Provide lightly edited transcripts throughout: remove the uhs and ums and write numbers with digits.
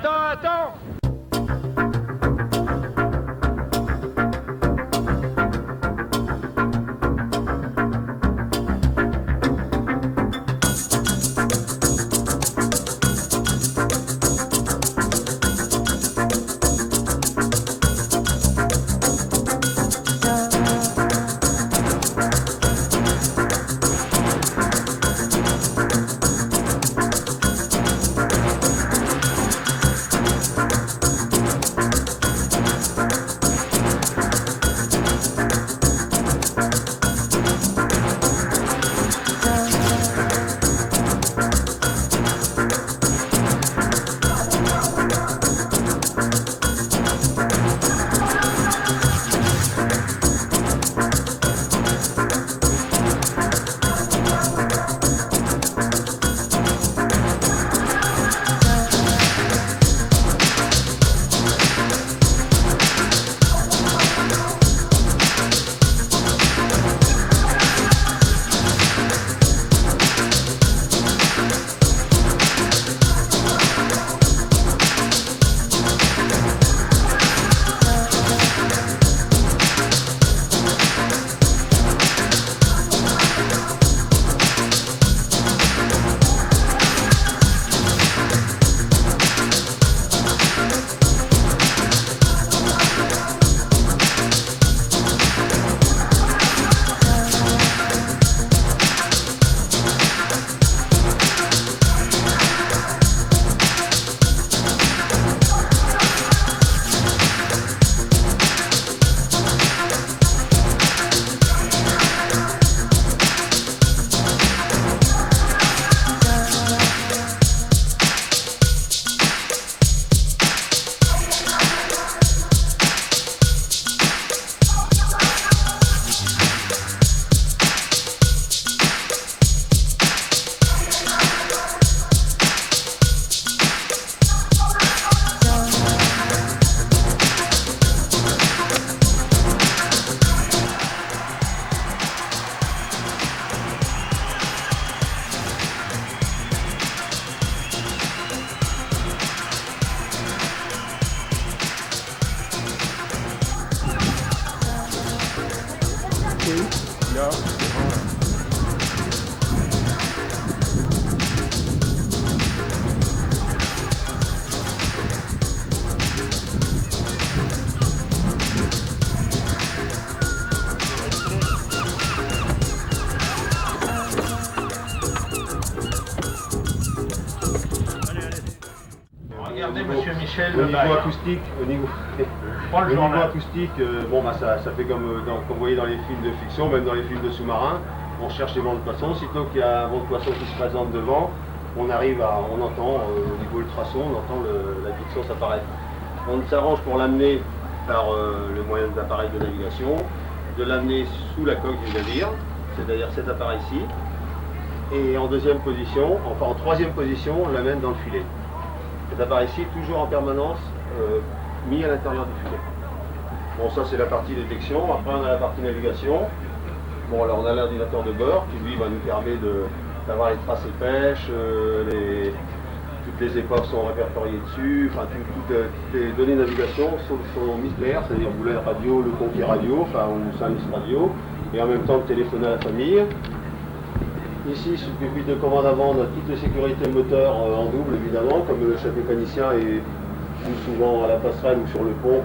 Attends. Ja. Regardez, monsieur Michel, au niveau acoustique, au niveau acoustique, ça fait comme vous voyez dans les films de fiction, même dans les films de sous-marins, on cherche les vents de poisson. Sitôt qu'il y a un vent de poisson qui se présente devant, on entend au niveau ultrason, on entend la distance apparaître. On s'arrange pour l'amener par le moyen d'appareil de navigation, de l'amener sous la coque du navire, c'est-à-dire cet appareil-ci, et en troisième position, on l'amène dans le filet. Cet appareil-ci, toujours en permanence, mis à l'intérieur du filet. Bon, ça c'est la partie détection. Après on a la partie navigation. Bon, alors on a l'ordinateur de bord qui lui va nous permettre d'avoir les traces et pêche, toutes les époques sont répertoriées dessus, enfin toutes les données de navigation sont mises claires, c'est-à-dire vous la radio, le conquis radio, ou service radio, et en même temps téléphoner à la famille. Ici, sous le pupitre de commande avant, on a toutes les sécurités moteurs en double, évidemment, comme le chef mécanicien est plus souvent à la passerelle ou sur le pont.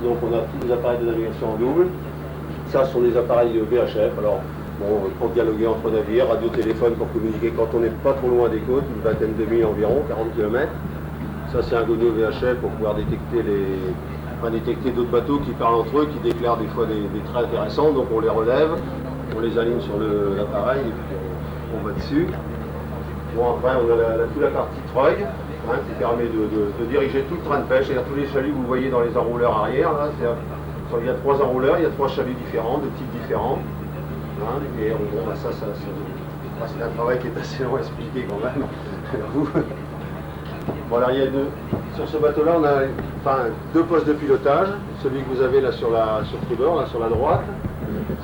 Donc on a tous les appareils de navigation en double. Ça, ce sont des appareils VHF. Alors, pour dialoguer entre navires, radio-téléphone pour communiquer quand on n'est pas trop loin des côtes, une vingtaine de milles environ, 40 km. Ça, c'est un Gonio VHF pour pouvoir détecter d'autres bateaux qui parlent entre eux, qui déclarent des fois des traits intéressants. Donc on les relève, on les aligne sur l'appareil et puis on va dessus. Bon, après on a toute la partie treuil qui permet de diriger tout le train de pêche, c'est-à-dire tous les chaluts que vous voyez dans les enrouleurs arrière. Là, il y a 3 enrouleurs, il y a 3 chaluts différents, de types différents. Et c'est un travail qui est assez long à expliquer quand même. Bon, alors, sur ce bateau-là, on a 2 postes de pilotage. Celui que vous avez là sur tribord, là sur la droite.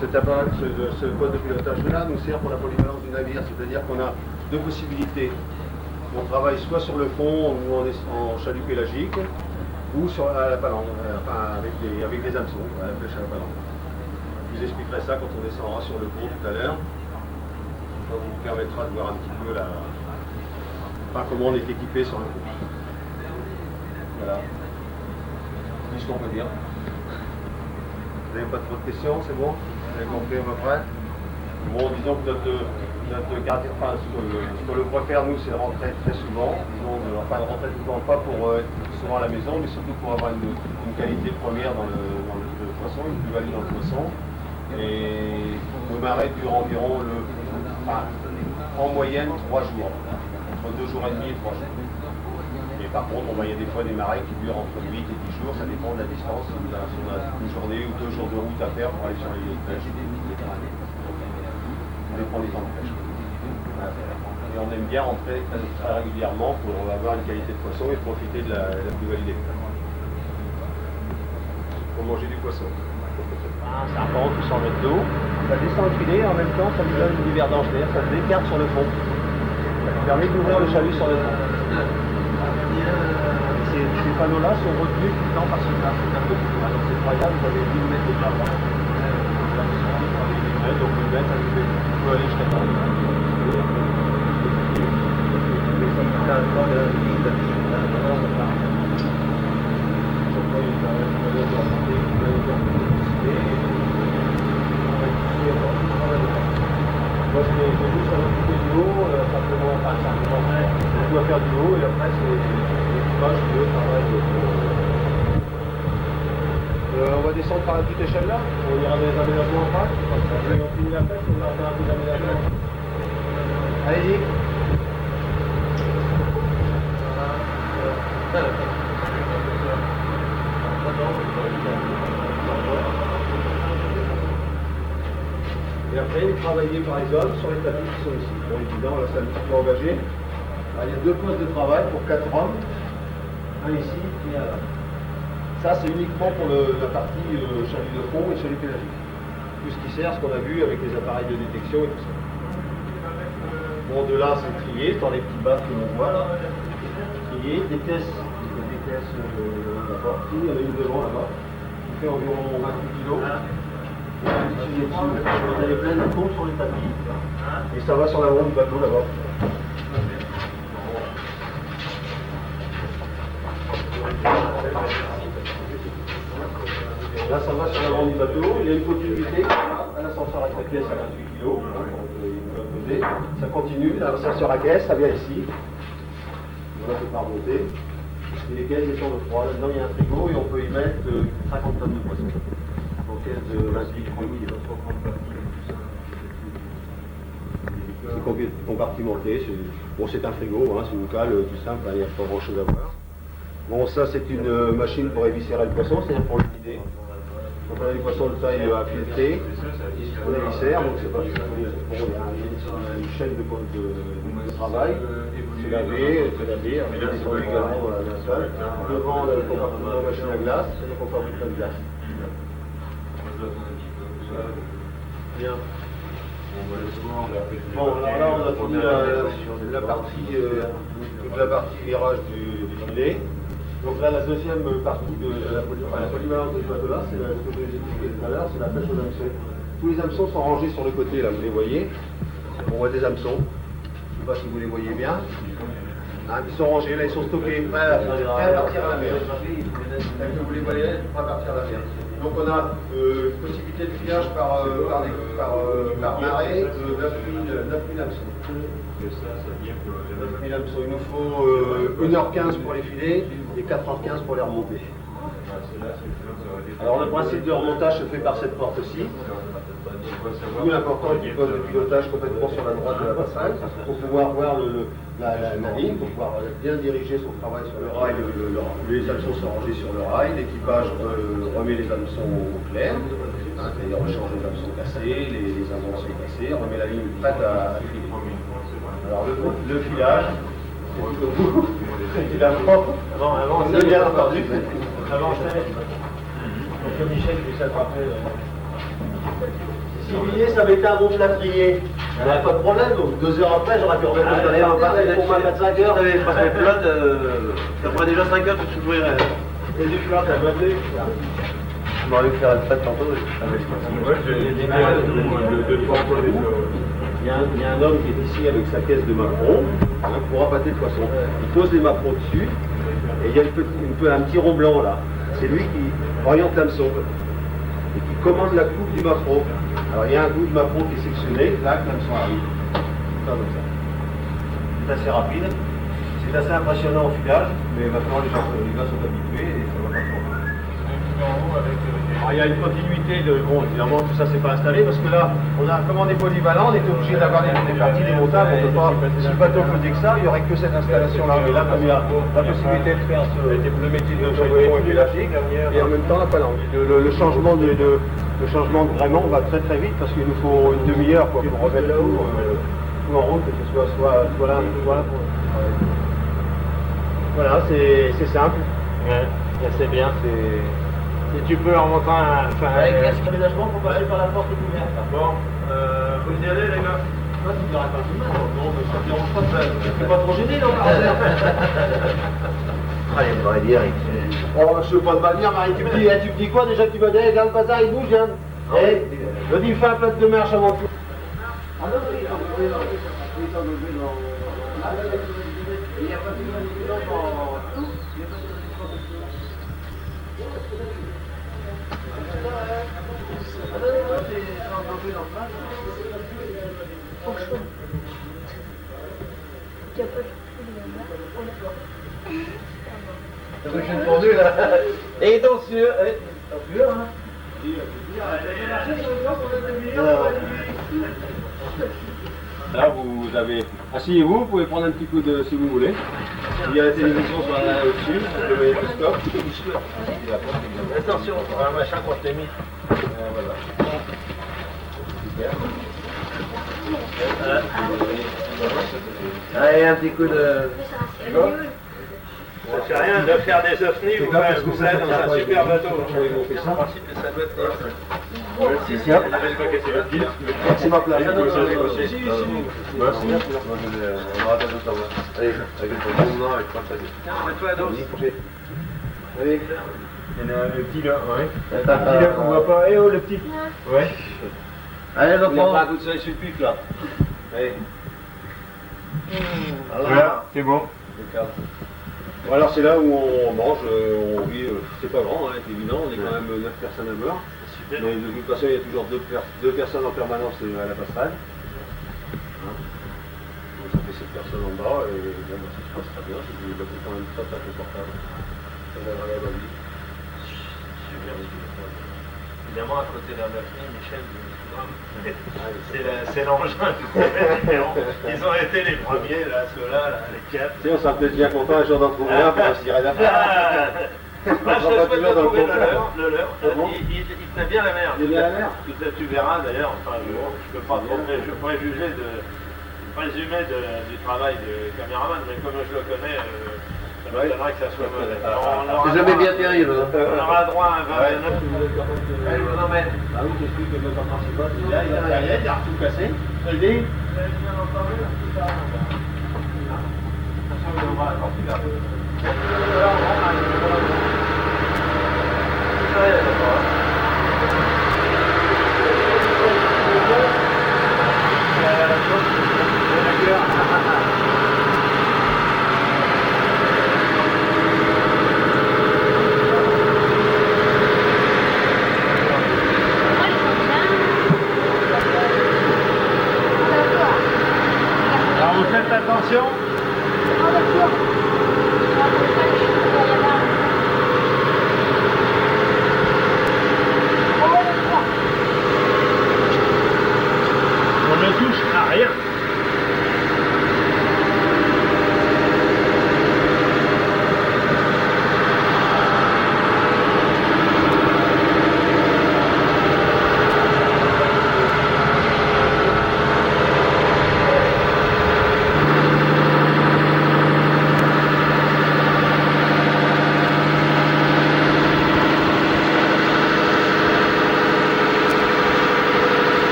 Ce poste de pilotage-là nous sert pour la polyvalence du navire, c'est-à-dire qu'on a 2 possibilités. On travaille soit sur le fond ou en chalut pélagique, ou à la palande, enfin avec des hameçons, à la pêche à la palande. Je vous expliquerai ça quand on descendra sur le pont tout à l'heure. Ça vous permettra de voir un petit peu comment on est équipé sur le pont. Voilà. C'est ce qu'on peut dire. Vous n'avez pas trop de questions, c'est bon? Vous avez compris à peu près? Bon, disons que notre caractère, enfin, ce que le préfère, nous, c'est rentrer très souvent. Disons, enfin, rentrer souvent, pas pour être souvent à la maison, mais surtout pour avoir une qualité première dans le poisson, une plus-value dans le poisson. Et le marais dure environ, en moyenne, 3 jours. Entre 2 jours et demi et 3 jours. Et par contre, il y a des fois des marées qui durent entre 8 et 10 jours, ça dépend de la distance. Si on a une journée ou 2 jours de route à faire pour aller sur les lieux de pêche. Ça dépend des temps de pêche. Et on aime bien rentrer très régulièrement pour avoir une qualité de poisson et profiter de la plus-value des pêches. Pour manger du poisson. Un serpent qui s'en met d'eau, ça descend le filet et en même temps ça lui donne une divergence d'air, ça se décarte sur le fond. Ça permet d'ouvrir le chalut sur le fond. Ces panneaux-là sont retenus tout le temps par ce plat. Alors c'est croyable, vous avez 10 mètres de plat. Donc le mètre, ça peut aller jusqu'à 40 mètres. Moi, je vais juste m'occuper du haut, simplement, on doit faire du haut et après, c'est l'équipage qui le travail. On va descendre par la petite échelle là, on ira dans les aménagements en face. On finit la pêche, on va faire un peu d'aménagement. Allez-y. Et après, il est travaillé par les hommes sur les tapis qui sont ici. Bon, évidemment, là, c'est un petit peu engagé. Là, il y a 2 postes de travail pour 4 hommes. Un ici et un là. Ça, c'est uniquement pour la partie chalut de fond et chalut pélagique. Tout ce qui sert, ce qu'on a vu avec les appareils de détection et tout ça. Bon, de là, c'est trié, dans les petits bacs que l'on voit là. Trié, des caisses là-bas. Il y en a une devant là-bas, qui fait environ 28 kg. Vous avez plein de pompes sur les tapis et ça va sur l'avant du bateau là-bas. Là ça va sur l'avant du bateau, il y a une continuité, un ascenseur avec la caisse à 28 kg, ça continue, l'ascenseur à caisse, ça vient ici, on peut pas remonter, et les caisses descendent de froid, là-dedans il y a un frigo et on peut y mettre 50 tonnes de poisson. De 20 litres, c'est compartimenté, c'est un frigo, hein, c'est une cale tout simple, il n'y a pas grand chose à voir. Bon, ça c'est une machine pour éviscérer le poisson, c'est-à-dire pour le vider. Donc on a des poissons de taille à filtrer, on éviscère, donc c'est pas il y a une chaîne de travail, c'est lavé, on a descendu également dans la salle. Devant le compartiment machine à glace, c'est le compartiment de glace. Bien. Bon, alors là, on a fini toute la partie virage du filet. Donc là, la deuxième partie de la polyvalence de ce bateau-là, c'est ce que je vous ai expliqué tout à l'heure, c'est la pêche aux hameçons. Tous les hameçons sont rangés sur le côté, là, vous les voyez. On voit des hameçons. Je ne sais pas si vous les voyez bien. Ils sont rangés, là, ils sont stockés, prêts à partir à la mer. Vous les voyez, prêts à partir à la mer. Donc on a possibilité de filage par marée de 9000 hameçons. 9000 hameçons. Il nous faut 1h15 pour les filer et 4h15 pour les remonter. Alors le principe de remontage se fait par cette porte-ci. D'où l'important du poste de pilotage complètement sur la droite de la passerelle pour pouvoir voir la ligne, pour pouvoir bien diriger son travail sur le rail. Les hameçons sont rangés sur le rail, l'équipage remet les hameçons au clair, c'est-à-dire rechange les hameçons cassés, les inventions cassées, remet la ligne prête à filer. Alors le filage, c'est tout au bout, évidemment, avant c'est bien entendu, avant donc Michel puisse attraper. Si vous voyez, ça avait été un bon plâtrier. Il n'y avait pas de problème, donc 2 heures après, j'aurais pu remettre le téléphone pour moi mettre 5 heures. Tu avais passé le plat, ça ferait déjà 5 heures que tu t'ouvrirais. Et du plat, t'as battu. Je m'aurais dû faire une fête tantôt. Il y a un homme qui est ici avec sa caisse de maquereau pour appâter le poisson. Il pose les maquereaux dessus et il y a un petit rond blanc là. C'est lui qui oriente l'hameçon et qui commande la coupe du maquereau. Alors il y a un bout de maquereau qui est sectionné, là l'hameçon arrive. Comme ça. C'est assez rapide, c'est assez impressionnant au filage, mais maintenant les gars sont habitués et ça va pas trop mal. Alors, il y a une continuité de. Bon, évidemment, tout ça, c'est pas installé parce que là, comme on est polyvalent, on est obligé d'avoir des parties démontables. On peut pas, si le bateau faisait que ça, il n'y aurait que cette installation-là. Mais là, comme il y a la possibilité de faire le métier de chaudron et pélagique, et en même temps la palanque. Le changement de gréement va très très vite parce qu'il nous faut une demi-heure pour remettre tout en route, que ce soit là, soit là pour travailler. Voilà, c'est simple. Ouais, c'est bien. Si tu peux en montant un... Avec l'aménagement pour passer par la porte ouverte. Bon, vous y allez les gars? Moi, tu ne diras pas tout mal. Non, mais ça ne dérange pas de faire. Tu pas trop gêné, non? Allez, on va dire. Oh, je ne veux pas te dire, Marie. Tu me dis quoi déjà que tu vas dire? Regarde le bazar, il bouge, hein? Eh, je dis, fais un plat de marche avant tout. Ah non, oui, il n'y a pas de Et donc, là, vous avez... Asseyez-vous, vous pouvez prendre un petit coup de... si vous voulez. Il y a la télévision sur la au-dessus, le magnétoscope. Attention, un machin qu'on t'ait mis. Voilà. Super. allez, un petit coup de... Ça fait rien de faire des ovnis, vous êtes dans un super bateau. C'est ma place. Allez. Il y en a le petit là, ouais. Le petit là qu'on voit pas. Eh oh le petit. Ouais. Allez, je Il n'y a prends. pas un coup de soleil sur le pic là. Allez. Voilà, c'est bon. Bon, alors c'est là où on mange, on vit, c'est pas grand, hein, c'est évident, on est quand même 9 personnes à bord. Mais de toute façon il y a toujours deux personnes en permanence à la passerelle. Hein. Donc, ça fait 7 personnes en bas et bon, bah, ça se passe très bien, c'est des bateaux quand même très très confortable. Très agréable à vivre. Super. Évidemment à côté d'un ovni, Michel, c'est l'engin. Ils ont été les premiers, là, ceux-là, là, les 4. Tu sais, on serait peut-être bien content un jour d'en trouver un pour se tirer d'affaire. Moi, je te souhaite de trouver le leur. Il tenait bien la mer. Il est bien la mer. Tu verras d'ailleurs, enfin, je ne peux pas trop préjuger du travail de caméraman, mais comme je le connais, ça m'étonnerait que ça soit mauvais. C'est jamais bien terrible. On aura droit à un 29. Allez, je vous emmène. Ah oui, j'explique que le moteur principal, il y a derrière, il y a tout cassé. Je le dis. Alors vous faites attention. On ne touche à rien.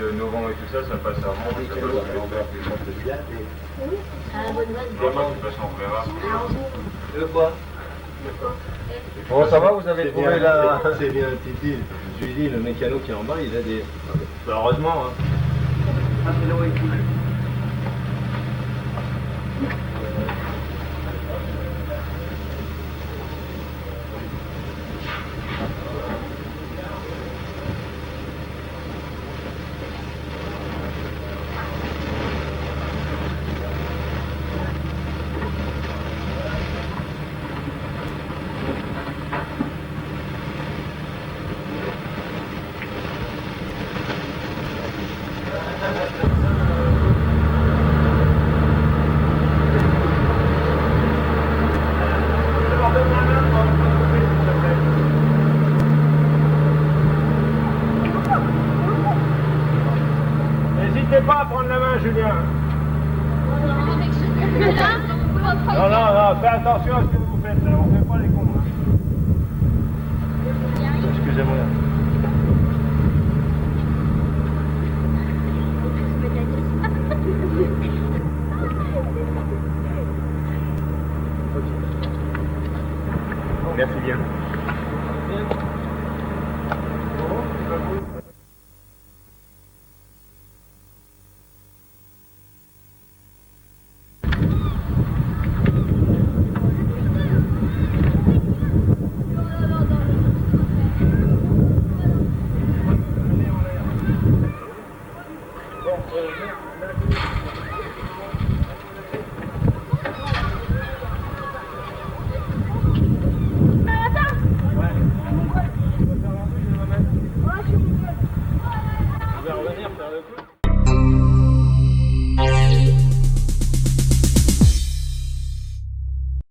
de novembre et tout ça, ça passe avant. Ça passe Ah, bonne base. de toute façon, on verra. Le quoi? Bon, ça va, vous avez trouvé la... C'est bien Titi. Je lui dis, le mécano qui est en bas, il a des... Bah, heureusement, hein. Ah, c'est là où il est. N'hésitez pas à prendre la main, Julien. Non, non, non, fais attention à ce que vous faites là, on fait pas les cons. Hein. Excusez-moi. Merci bien.